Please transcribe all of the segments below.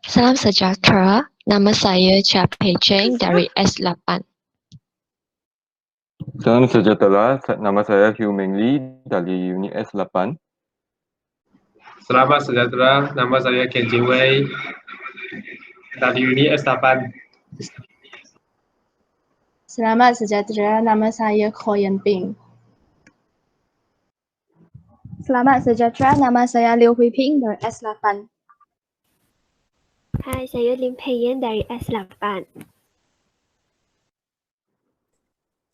Salam sejahtera, nama saya Chia Pei Cheng dari S8. Salam sejahtera, nama saya Hugh Meng Lee dari unit S8. Selamat sejahtera, nama saya Ken Jin Wei dari unit S8. Selamat sejahtera, nama saya Ko Yan Ping. Selamat sejahtera, nama saya Liu Hui Ping dari S8. Hai, saya Lim Pei Yan dari S8.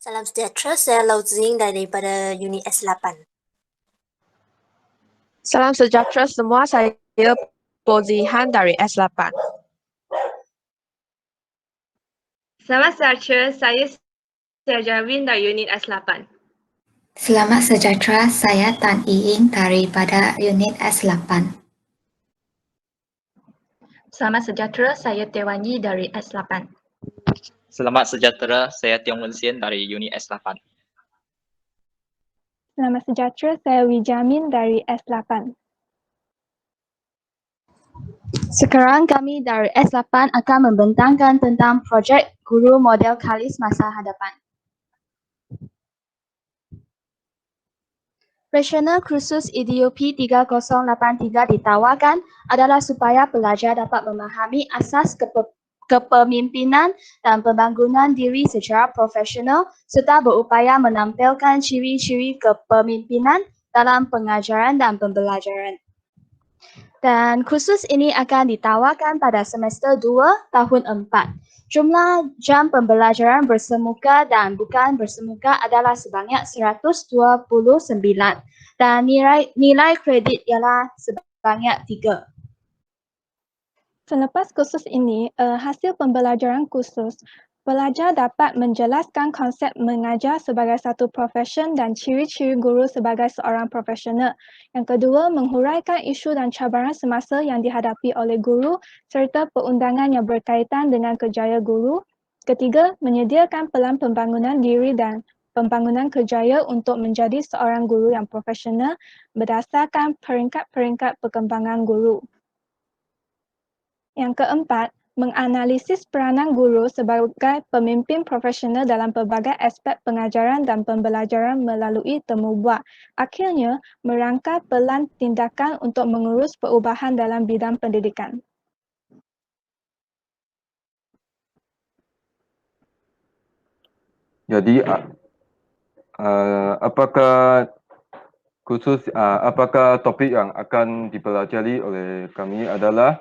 Salam sejahtera, saya Lau Zing daripada unit S8. Salam sejahtera semua, saya Po Zihan dari S8. Selamat sejahtera, saya Jarwin dari unit S8. Selamat sejahtera, saya Tan Ying daripada unit S8. Selamat sejahtera, saya Dewan Yi dari S8. Selamat sejahtera, saya Tiong Wen Sien dari unit S8. Selamat sejahtera, saya Wijamin dari S8. Sekarang kami dari S8 akan membentangkan tentang projek guru model KALIS masa hadapan. Rasional kursus IDUP 3083 ditawarkan adalah supaya pelajar dapat memahami asas kepemimpinan dan pembangunan diri secara profesional serta berupaya menampilkan ciri-ciri kepemimpinan dalam pengajaran dan pembelajaran. Dan kursus ini akan ditawarkan pada semester 2 tahun 4. Jumlah jam pembelajaran bersemuka dan bukan bersemuka adalah sebanyak 129 dan nilai kredit ialah sebanyak 3. Selepas kursus ini, hasil pembelajaran kursus, pelajar dapat menjelaskan konsep mengajar sebagai satu profesion dan ciri-ciri guru sebagai seorang profesional. Yang kedua, menghuraikan isu dan cabaran semasa yang dihadapi oleh guru serta perundangan yang berkaitan dengan kerjaya guru. Ketiga, menyediakan pelan pembangunan diri dan pembangunan kerjaya untuk menjadi seorang guru yang profesional berdasarkan peringkat-peringkat perkembangan guru. Yang keempat, menganalisis peranan guru sebagai pemimpin profesional dalam pelbagai aspek pengajaran dan pembelajaran melalui temu bual. Akhirnya, merangka pelan tindakan untuk mengurus perubahan dalam bidang pendidikan. Jadi, apakah topik yang akan dipelajari oleh kami adalah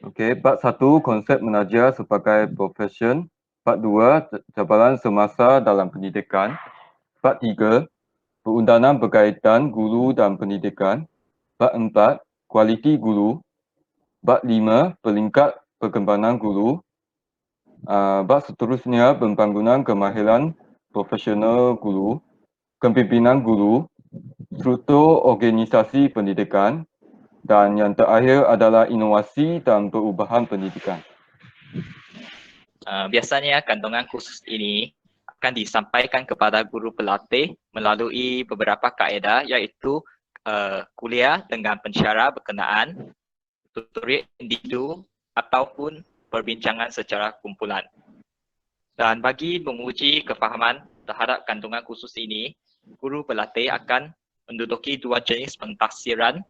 Part 1, konsep mengajar sebagai profesion. Part 2, cabaran semasa dalam pendidikan. Part 3, perundangan berkaitan guru dan pendidikan. Part 4, kualiti guru. Part 5, peringkat perkembangan guru. Part seterusnya, pembangunan kemahiran profesional guru, kepimpinan guru, struktur organisasi pendidikan, dan yang terakhir adalah inovasi dan perubahan pendidikan. Biasanya kandungan kursus ini akan disampaikan kepada guru pelatih melalui beberapa kaedah iaitu kuliah dengan pensyarah berkenaan, tutorial individu ataupun perbincangan secara kumpulan. Dan bagi menguji kefahaman terhadap kandungan kursus ini, guru pelatih akan menduduki dua jenis pentafsiran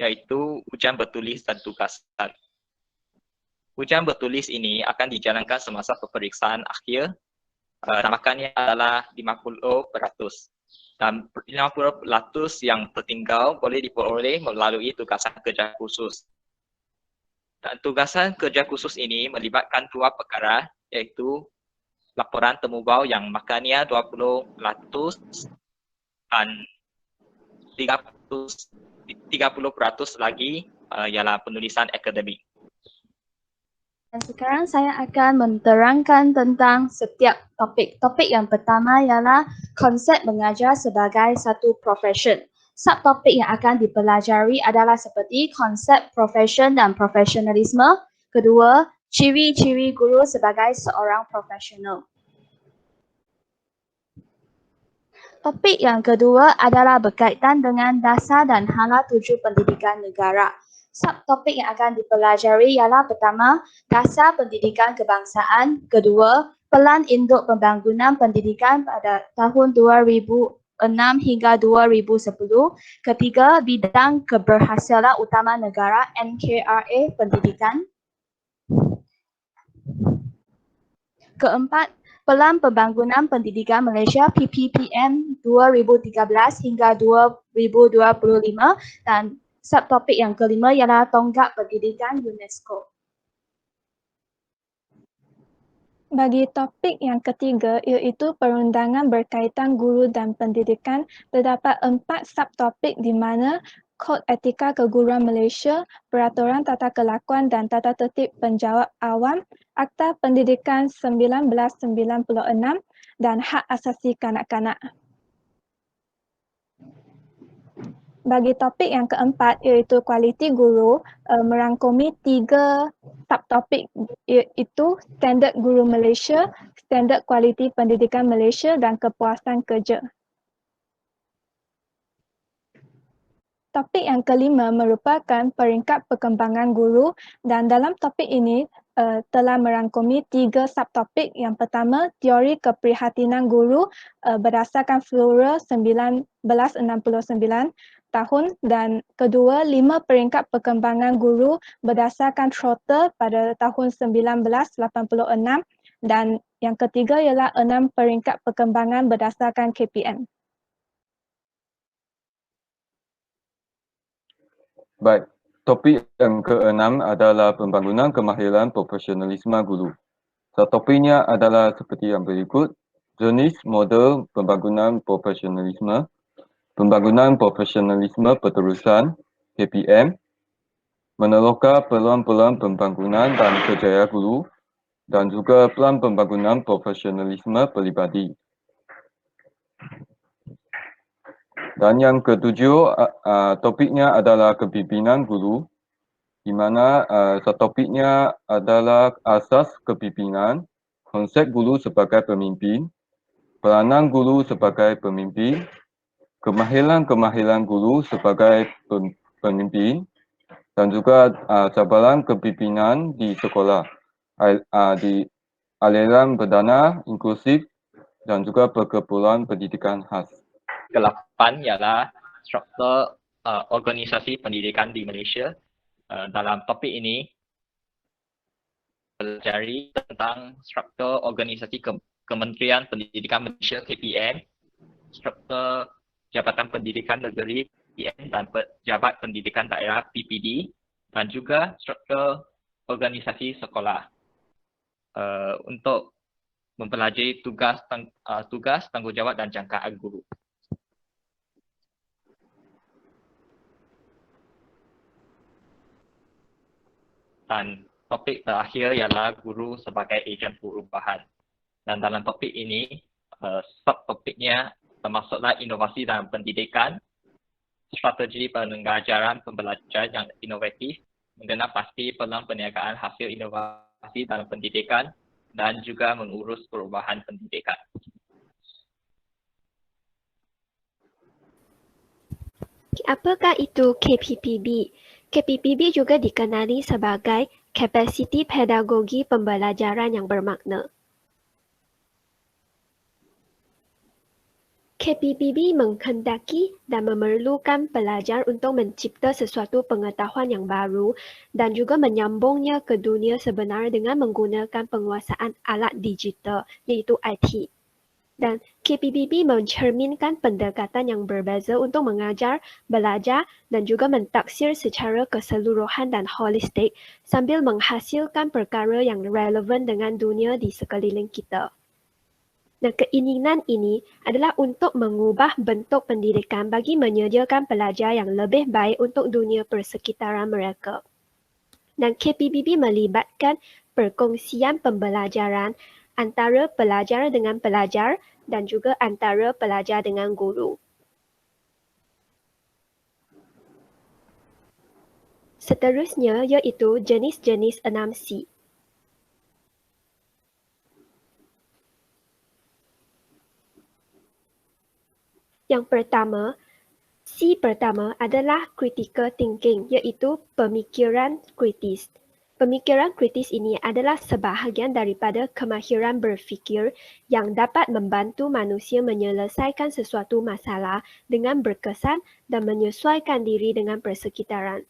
iaitu ujian bertulis dan tugasan. Ujian bertulis ini akan dijalankan semasa peperiksaan akhir. Namakannya adalah 50%. Dan 50% yang tertinggal boleh diperoleh melalui tugasan kerja khusus. Dan tugasan kerja khusus ini melibatkan dua perkara iaitu laporan temu bual yang makannya 20% dan 30% lagi ialah penulisan akademik. Dan sekarang saya akan menerangkan tentang setiap topik. Topik yang pertama ialah konsep mengajar sebagai satu profesion. Subtopik yang akan dipelajari adalah seperti konsep profesion dan profesionalisme. Kedua, ciri-ciri guru sebagai seorang profesional. Topik yang kedua adalah berkaitan dengan dasar dan hala tuju pendidikan negara. subtopik yang akan dipelajari ialah pertama, dasar pendidikan kebangsaan, kedua, pelan induk pembangunan pendidikan pada tahun 2006 hingga 2010, ketiga, bidang keberhasilan utama negara NKRA pendidikan, keempat, Pelan Pembangunan Pendidikan Malaysia PPPM 2013 hingga 2025 dan subtopik yang kelima ialah tonggak pendidikan UNESCO. Bagi topik yang ketiga iaitu perundangan berkaitan guru dan pendidikan, terdapat 4 subtopik di mana Kod Etika Keguruan Malaysia, Peraturan Tata Kelakuan dan Tata Tertib Penjawat Awam, Akta Pendidikan 1996 dan Hak Asasi Kanak-kanak. Bagi topik yang keempat iaitu kualiti guru, merangkumi 3 subtopik iaitu Standard Guru Malaysia, Standard Kualiti Pendidikan Malaysia dan Kepuasan Kerja. Topik yang kelima merupakan peringkat perkembangan guru dan dalam topik ini telah merangkumi 3 subtopik. Yang pertama, teori keprihatinan guru berdasarkan Flora 1969 tahun dan kedua, 5 peringkat perkembangan guru berdasarkan Trotter pada tahun 1986 dan yang ketiga ialah 6 peringkat perkembangan berdasarkan KPM. Baik, topik yang keenam adalah pembangunan kemahiran profesionalisme guru. Subtopiknya adalah seperti yang berikut: jenis model pembangunan profesionalisme, pembangunan profesionalisme berterusan KPM, meneroka peluang-peluang pembangunan dan kerjaya guru, dan juga pelan pembangunan profesionalisme peribadi. Dan yang ketujuh, topiknya adalah kepimpinan guru, di mana subtopiknya adalah asas kepimpinan, konsep guru sebagai pemimpin, peranan guru sebagai pemimpin, kemahiran guru sebagai pemimpin, dan juga cabaran kepimpinan di sekolah, di aliran perdana, inklusif, dan juga perkumpulan pendidikan khas. Ke-8 ialah struktur organisasi pendidikan di Malaysia. Dalam topik ini, pelajari tentang struktur organisasi Kementerian Pendidikan Malaysia KPM, struktur Jabatan Pendidikan Negeri PPN dan Pejabat Pendidikan Daerah PPD, dan juga struktur organisasi sekolah. Untuk mempelajari tugas, tanggungjawab dan jangkaan guru. Dan topik terakhir ialah guru sebagai ejen perubahan. Dan dalam topik ini, subtopiknya termasuklah inovasi dalam pendidikan, strategi pengajaran pembelajaran yang inovatif, mengenal pasti peluang perniagaan hasil inovasi dalam pendidikan, dan juga mengurus perubahan pendidikan. Apakah itu KPPB? KPPB juga dikenali sebagai Kapasiti Pedagogi Pembelajaran yang Bermakna. KPPB menghendaki dan memerlukan pelajar untuk mencipta sesuatu pengetahuan yang baru dan juga menyambungnya ke dunia sebenar dengan menggunakan penguasaan alat digital, iaitu IT. Dan KPPB mencerminkan pendekatan yang berbeza untuk mengajar, belajar dan juga mentaksir secara keseluruhan dan holistik sambil menghasilkan perkara yang relevan dengan dunia di sekeliling kita. Dan keinginan ini adalah untuk mengubah bentuk pendidikan bagi menyediakan pelajar yang lebih baik untuk dunia persekitaran mereka. Dan KPPB melibatkan perkongsian pembelajaran antara pelajar dengan pelajar dan juga antara pelajar dengan guru. Seterusnya iaitu jenis-jenis 6C. Yang pertama, C pertama adalah critical thinking, iaitu pemikiran kritis. Pemikiran kritis ini adalah sebahagian daripada kemahiran berfikir yang dapat membantu manusia menyelesaikan sesuatu masalah dengan berkesan dan menyesuaikan diri dengan persekitaran.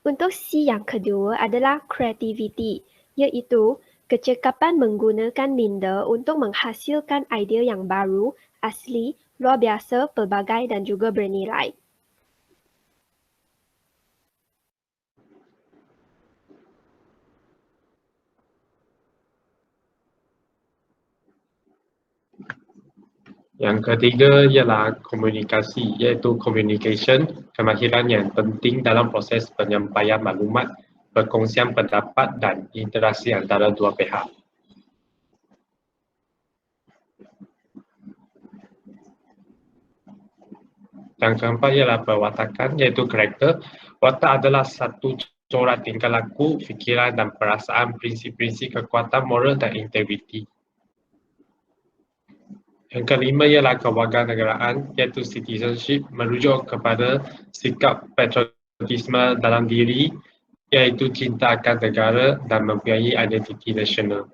Untuk C yang kedua adalah creativity, iaitu kecekapan menggunakan minda untuk menghasilkan idea yang baru, asli, luar biasa, pelbagai dan juga bernilai. Yang ketiga ialah komunikasi, iaitu communication, kemahiran yang penting dalam proses penyampaian maklumat, perkongsian pendapat dan interaksi antara dua pihak. Yang keempat ialah perwatakan, iaitu karakter. Watak adalah satu corak tingkah laku, fikiran dan perasaan, prinsip-prinsip kekuatan moral dan integriti. Yang kelima ialah kewarganegaraan, iaitu citizenship, merujuk kepada sikap patriotisme dalam diri, iaitu cinta akan negara dan mempunyai identiti nasional.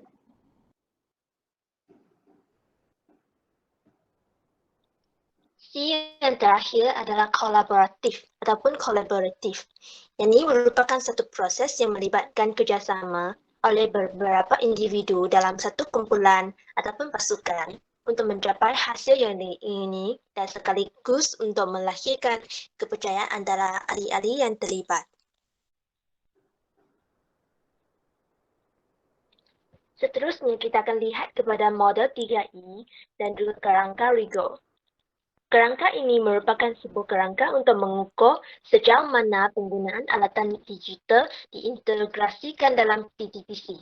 C yang terakhir adalah kolaboratif ataupun kolaboratif. Yang ini merupakan satu proses yang melibatkan kerjasama oleh beberapa individu dalam satu kumpulan ataupun pasukan untuk mencapai hasil yang diingini dan sekaligus untuk melahirkan kepercayaan antara ahli-ahli yang terlibat. Seterusnya kita akan lihat kepada model 3E dan juga kerangka Rigo. Kerangka ini merupakan sebuah kerangka untuk mengukur sejauh mana penggunaan alatan digital diintegrasikan dalam PTPC.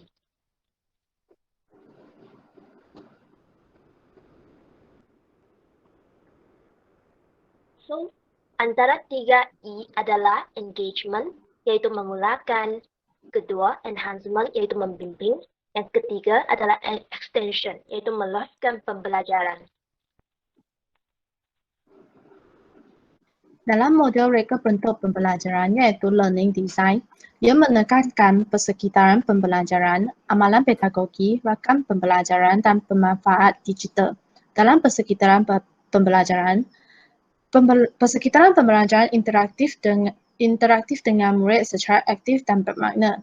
So, antara 3E adalah engagement, iaitu memulakan, kedua enhancement, iaitu membimbing, yang ketiga adalah extension, iaitu meluaskan pembelajaran. Dalam model reka bentuk pembelajaran iaitu learning design, ia menekankan persekitaran pembelajaran, amalan pedagogi, rakam pembelajaran dan pemanfaat digital. Dalam persekitaran pembelajaran, persekitaran pembelajaran interaktif dengan murid secara aktif dan bermakna.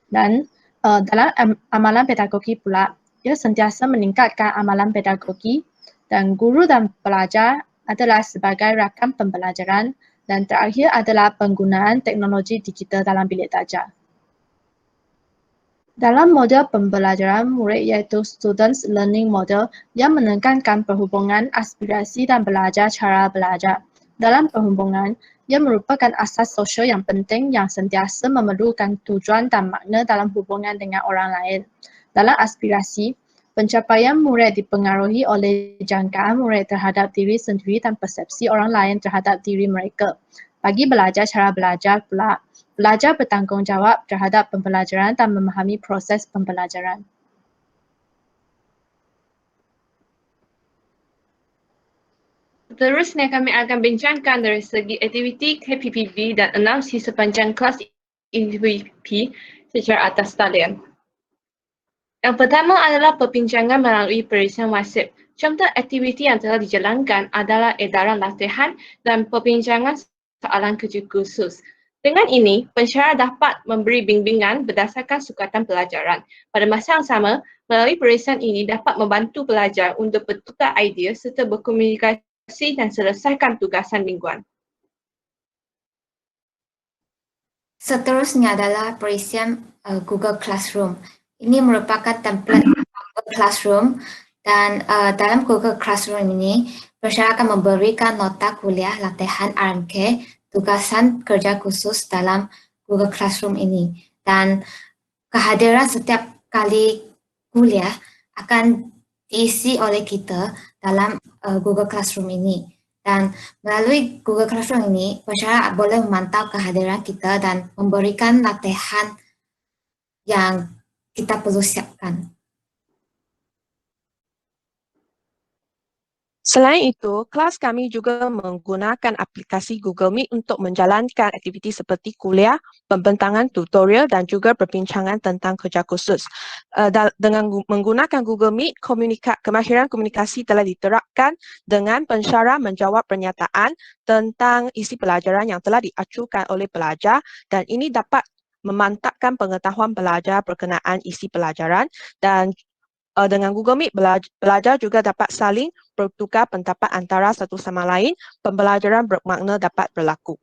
Dan dalam amalan pedagogi pula, ia sentiasa meningkatkan amalan pedagogi dan guru dan pelajar adalah sebagai rakam pembelajaran dan terakhir adalah penggunaan teknologi digital dalam bilik darjah. Dalam model pembelajaran murid iaitu Students Learning Model yang menekankan perhubungan, aspirasi dan belajar cara belajar. Dalam perhubungan, ia merupakan asas sosial yang penting yang sentiasa memerlukan tujuan dan makna dalam hubungan dengan orang lain. Dalam aspirasi, pencapaian murid dipengaruhi oleh jangkaan murid terhadap diri sendiri dan persepsi orang lain terhadap diri mereka. Bagi belajar cara belajar pula, belajar bertanggungjawab terhadap pembelajaran dan memahami proses pembelajaran. Seterusnya kami akan bincangkan dari segi aktiviti KPPB dan analisis sepanjang kelas EVP secara atas talian. Yang pertama adalah perbincangan melalui perisian WhatsApp. Contoh aktiviti yang telah dijalankan adalah edaran latihan dan perbincangan soalan kerja khusus. Dengan ini, pensyarah dapat memberi bimbingan berdasarkan sukatan pelajaran. Pada masa yang sama, melalui perisian ini dapat membantu pelajar untuk bertukar idea serta berkomunikasi dan selesaikan tugasan mingguan. Seterusnya adalah perisian Google Classroom. Ini merupakan template Google Classroom dan dalam Google Classroom ini, pensyarah akan memberikan nota kuliah latihan RMK, tugasan kerja khusus dalam Google Classroom ini. Dan kehadiran setiap kali kuliah akan diisi oleh kita dalam Google Classroom ini. Dan melalui Google Classroom ini, pensyarah boleh memantau kehadiran kita dan memberikan latihan yang kita perlu siapkan. Selain itu, kelas kami juga menggunakan aplikasi Google Meet untuk menjalankan aktiviti seperti kuliah, pembentangan tutorial dan juga perbincangan tentang kerja khusus. Dengan menggunakan Google Meet, kemahiran komunikasi telah diterapkan dengan pensyarah menjawab pernyataan tentang isi pelajaran yang telah diacukan oleh pelajar dan ini dapat memantapkan pengetahuan pelajar berkenaan isi pelajaran dan dengan Google Meet, pelajar juga dapat saling bertukar pendapat antara satu sama lain. Pembelajaran bermakna dapat berlaku.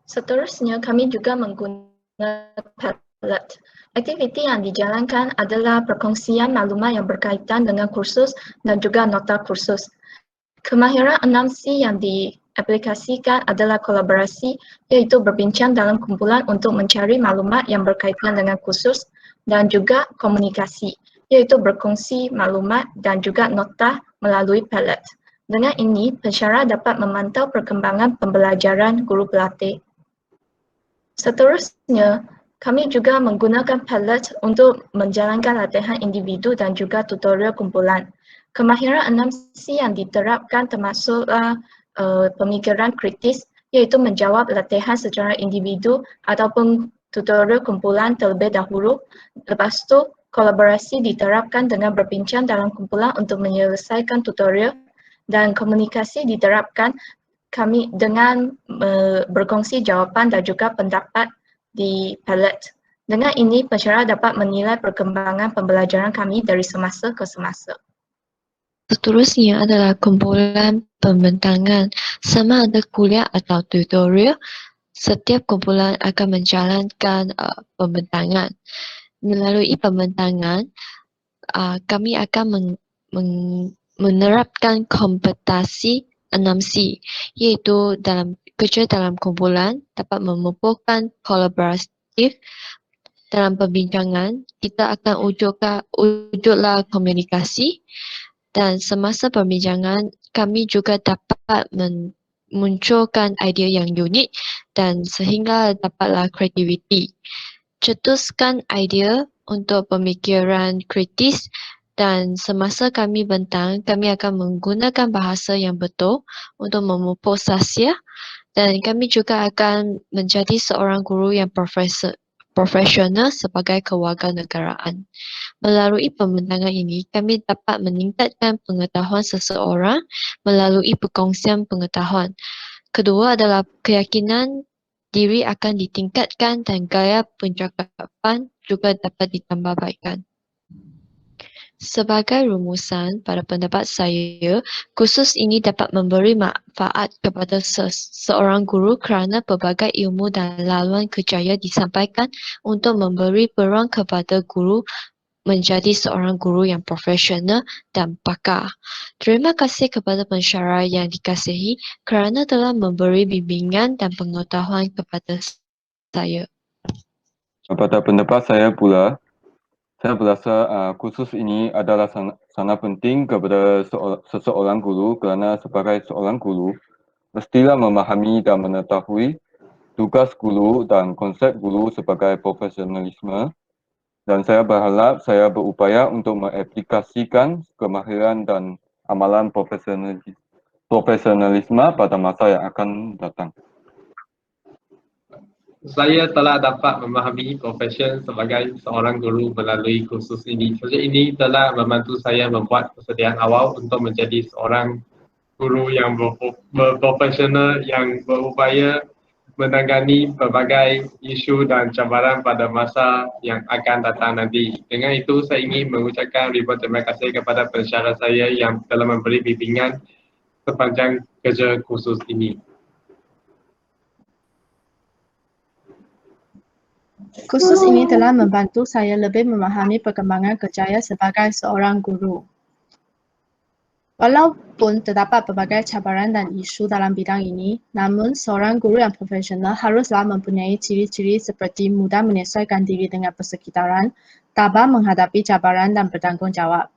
Seterusnya, kami juga menggunakan Padlet. Aktiviti yang dijalankan adalah perkongsian maklumat yang berkaitan dengan kursus dan juga nota kursus. Kemahiran 6C yang diaplikasikan adalah kolaborasi, iaitu berbincang dalam kumpulan untuk mencari maklumat yang berkaitan dengan kursus dan juga komunikasi, iaitu berkongsi maklumat dan juga nota melalui Padlet. Dengan ini, pensyarah dapat memantau perkembangan pembelajaran guru pelatih. Seterusnya, kami juga menggunakan Padlet untuk menjalankan latihan individu dan juga tutorial kumpulan. Kemahiran 6C yang diterapkan termasuklah pemikiran kritis, iaitu menjawab latihan secara individu ataupun tutorial kumpulan terlebih dahulu. Lepas tu, kolaborasi diterapkan dengan berbincang dalam kumpulan untuk menyelesaikan tutorial dan komunikasi diterapkan kami dengan berkongsi jawapan dan juga pendapat di Padlet. Dengan ini, pensyarah dapat menilai perkembangan pembelajaran kami dari semasa ke semasa. Seterusnya adalah kumpulan pembentangan. Sama ada kuliah atau tutorial, setiap kumpulan akan menjalankan pembentangan. Melalui pembentangan, kami akan menerapkan kompetisi 6C, iaitu kerja dalam kumpulan dapat memupukkan kolaboratif. Dalam perbincangan, kita akan wujudlah komunikasi dan semasa perbincangan, kami juga dapat memunculkan idea yang unik dan sehingga dapatlah kreativiti. Cetuskan idea untuk pemikiran kritis dan semasa kami bentang, kami akan menggunakan bahasa yang betul untuk memupuk sahsia dan kami juga akan menjadi seorang guru yang profesional sebagai kewarganegaraan. Melalui pembentangan ini, kami dapat meningkatkan pengetahuan seseorang melalui perkongsian pengetahuan. Kedua adalah keyakinan diri akan ditingkatkan dan gaya pencakapan juga dapat ditambahbaikkan. Sebagai rumusan, pada pendapat saya, kursus ini dapat memberi manfaat kepada seorang guru kerana pelbagai ilmu dan laluan kerjaya disampaikan untuk memberi peluang kepada guru menjadi seorang guru yang profesional dan pakar. Terima kasih kepada pensyarah yang dikasihi kerana telah memberi bimbingan dan pengetahuan kepada saya. Pada pendapat saya pula, saya berasa kursus ini adalah sangat penting kepada seseorang guru kerana sebagai seorang guru, mestilah memahami dan mengetahui tugas guru dan konsep guru sebagai profesionalisme. Dan saya berharap saya berupaya untuk mengaplikasikan kemahiran dan amalan profesionalisme pada masa yang akan datang. Saya telah dapat memahami profesi sebagai seorang guru melalui kursus ini. Kursus ini telah membantu saya membuat persediaan awal untuk menjadi seorang guru yang berprofesional yang berupaya menangani pelbagai isu dan cabaran pada masa yang akan datang nanti. Dengan itu, saya ingin mengucapkan ribuan terima kasih kepada pensyarah saya yang telah memberi bimbingan sepanjang kerja kursus ini. Kursus ini telah membantu saya lebih memahami perkembangan kerjaya sebagai seorang guru. Walaupun terdapat pelbagai cabaran dan isu dalam bidang ini, namun seorang guru yang profesional haruslah mempunyai ciri-ciri seperti mudah menyesuaikan diri dengan persekitaran, tabah menghadapi cabaran dan bertanggungjawab.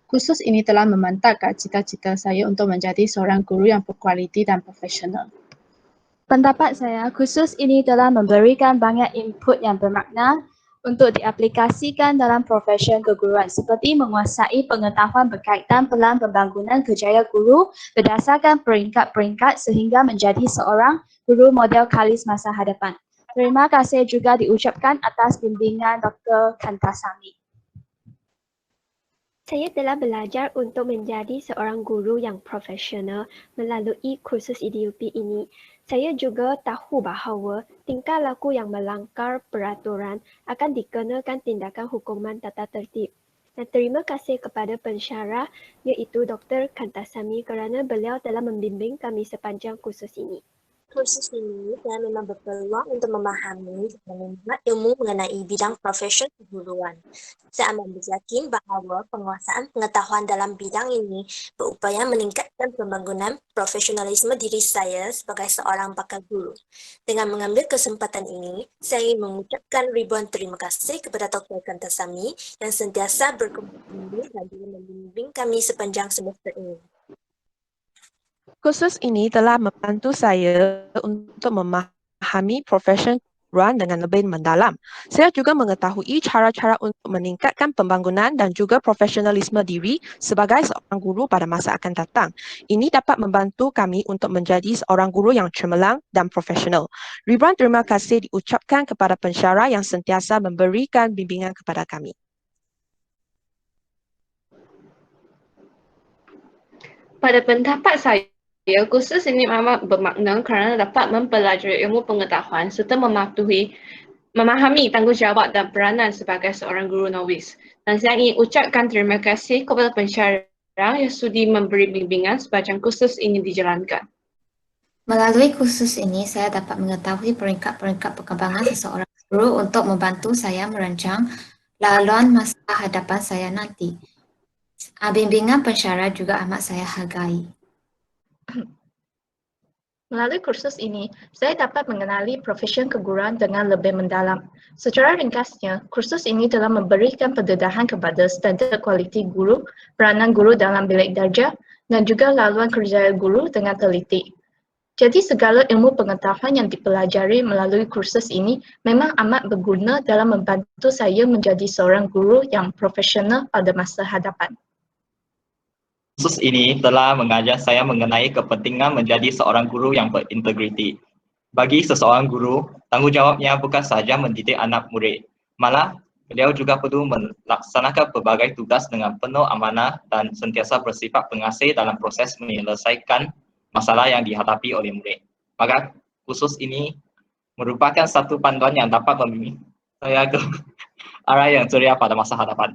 Kursus ini telah memantapkan cita-cita saya untuk menjadi seorang guru yang berkualiti dan profesional. Pendapat saya, kursus ini telah memberikan banyak input yang bermakna untuk diaplikasikan dalam profesi keguruan seperti menguasai pengetahuan berkaitan pelan pembangunan kerjaya guru berdasarkan peringkat-peringkat sehingga menjadi seorang guru model kalis masa hadapan. Terima kasih juga diucapkan atas bimbingan Dr. Kantasami. Saya telah belajar untuk menjadi seorang guru yang profesional melalui kursus IDUP ini. Saya juga tahu bahawa tingkah laku yang melanggar peraturan akan dikenakan tindakan hukuman tata tertib. Dan terima kasih kepada pensyarah iaitu Dr. Kantasami kerana beliau telah membimbing kami sepanjang kursus ini. Kursus ini saya memang berpeluang untuk memahami dan menikmat ilmu mengenai bidang profesi keguruan. Saya amat beryakin bahawa penguasaan pengetahuan dalam bidang ini berupaya meningkatkan pembangunan profesionalisme diri saya sebagai seorang bakal guru. Dengan mengambil kesempatan ini, saya ingin mengucapkan ribuan terima kasih kepada Dr. Kantasami yang sentiasa berkomitmen dan juga membimbing kami sepanjang semester ini. Kursus ini telah membantu saya untuk memahami profesi keguruan dengan lebih mendalam. Saya juga mengetahui cara-cara untuk meningkatkan pembangunan dan juga profesionalisme diri sebagai seorang guru pada masa akan datang. Ini dapat membantu kami untuk menjadi seorang guru yang cemerlang dan profesional. Ribuan terima kasih diucapkan kepada pensyarah yang sentiasa memberikan bimbingan kepada kami. Pada pendapat saya, kursus ini amat bermakna kerana dapat mempelajari ilmu pengetahuan serta memahami tanggungjawab dan peranan sebagai seorang guru novis. Dan saya ingin ucapkan terima kasih kepada pensyarah yang sudi memberi bimbingan sepanjang kursus ini dijalankan. Melalui kursus ini, saya dapat mengetahui peringkat-peringkat perkembangan seseorang guru untuk membantu saya merancang laluan masa hadapan saya nanti. Bimbingan pensyarah juga amat saya hargai. Melalui kursus ini, saya dapat mengenali profesi keguruan dengan lebih mendalam. Secara ringkasnya, kursus ini telah memberikan pendedahan kepada standard kualiti guru, peranan guru dalam bilik darjah, dan juga laluan kerjaya guru dengan teliti. Jadi segala ilmu pengetahuan yang dipelajari melalui kursus ini memang amat berguna dalam membantu saya menjadi seorang guru yang profesional pada masa hadapan. Kursus ini telah mengajar saya mengenai kepentingan menjadi seorang guru yang berintegriti. Bagi seseorang guru, tanggungjawabnya bukan sahaja mendidik anak murid, malah beliau juga perlu melaksanakan pelbagai tugas dengan penuh amanah dan sentiasa bersifat pengasih dalam proses menyelesaikan masalah yang dihadapi oleh murid. Maka kursus ini merupakan satu panduan yang dapat membimbing saya ke arah yang ceria pada masa hadapan.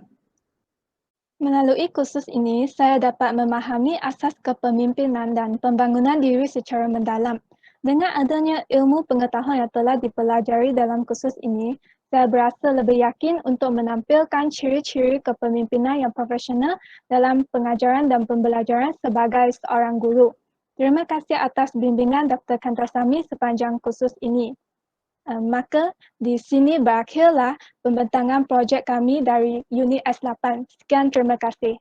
Melalui kursus ini, saya dapat memahami asas kepemimpinan dan pembangunan diri secara mendalam. Dengan adanya ilmu pengetahuan yang telah dipelajari dalam kursus ini, saya berasa lebih yakin untuk menampilkan ciri-ciri kepemimpinan yang profesional dalam pengajaran dan pembelajaran sebagai seorang guru. Terima kasih atas bimbingan Dr. Kantasami sepanjang kursus ini. Maka di sini berakhirlah pembentangan projek kami dari unit S8. Sekian, terima kasih.